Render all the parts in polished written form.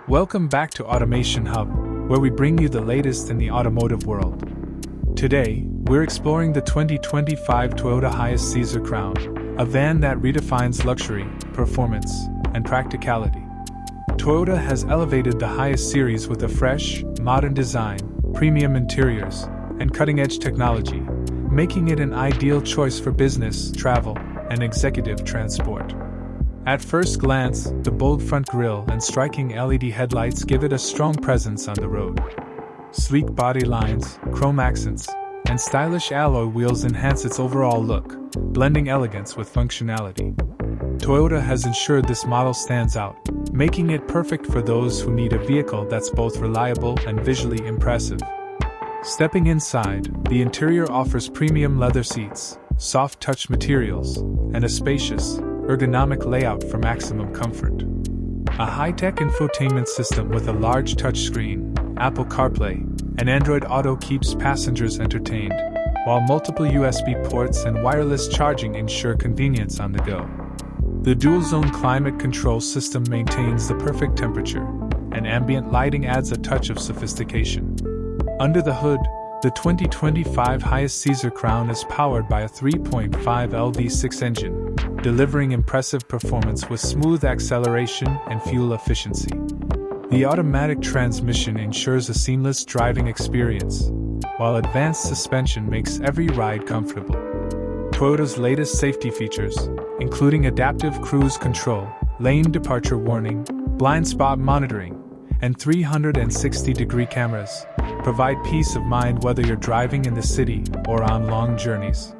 Welcome back to Automation Hub, where we bring you the latest in the automotive world. Today, we're exploring the 2025 Toyota Hiace Caesar Crown, a van that redefines luxury, performance, and practicality. Toyota has elevated the Hiace series with a fresh, modern design, premium interiors, and cutting-edge technology, making it an ideal choice for business, travel, and executive transport. At first glance, the bold front grille and striking LED headlights give it a strong presence on the road. Sleek body lines, chrome accents, and stylish alloy wheels enhance its overall look, blending elegance with functionality. Toyota has ensured this model stands out, making it perfect for those who need a vehicle that's both reliable and visually impressive. Stepping inside, the interior offers premium leather seats, soft touch materials, and a spacious, ergonomic layout for maximum comfort. A high-tech infotainment system with a large touchscreen, Apple CarPlay, and Android Auto keeps passengers entertained, while multiple USB ports and wireless charging ensure convenience on the go. The dual-zone climate control system maintains the perfect temperature, and ambient lighting adds a touch of sophistication. Under the hood, the 2025 Hiace Caesar Crown is powered by a 3.5L V6 engine, delivering impressive performance with smooth acceleration and fuel efficiency. The automatic transmission ensures a seamless driving experience, while advanced suspension makes every ride comfortable. Toyota's latest safety features, including adaptive cruise control, lane departure warning, blind spot monitoring, and 360-degree cameras, provide peace of mind whether you're driving in the city or on long journeys.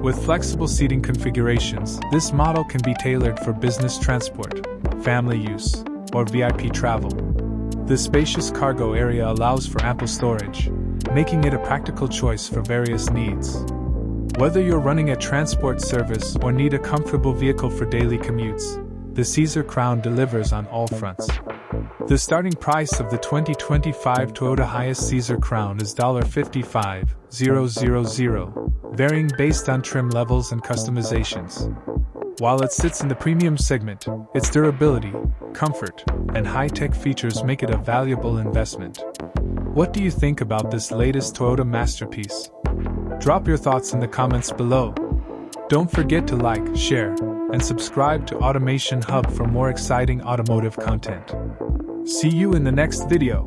With flexible seating configurations, this model can be tailored for business transport, family use, or VIP travel. The spacious cargo area allows for ample storage, making it a practical choice for various needs. Whether you're running a transport service or need a comfortable vehicle for daily commutes, the Caesar Crown delivers on all fronts. The starting price of the 2025 Toyota Hiace Caesar Crown is $55,000, varying based on trim levels and customizations. While it sits in the premium segment, its durability, comfort, and high-tech features make it a valuable investment. What do you think about this latest Toyota masterpiece? Drop your thoughts in the comments below. Don't forget to like, share, and subscribe to Automation Hub for more exciting automotive content. See you in the next video.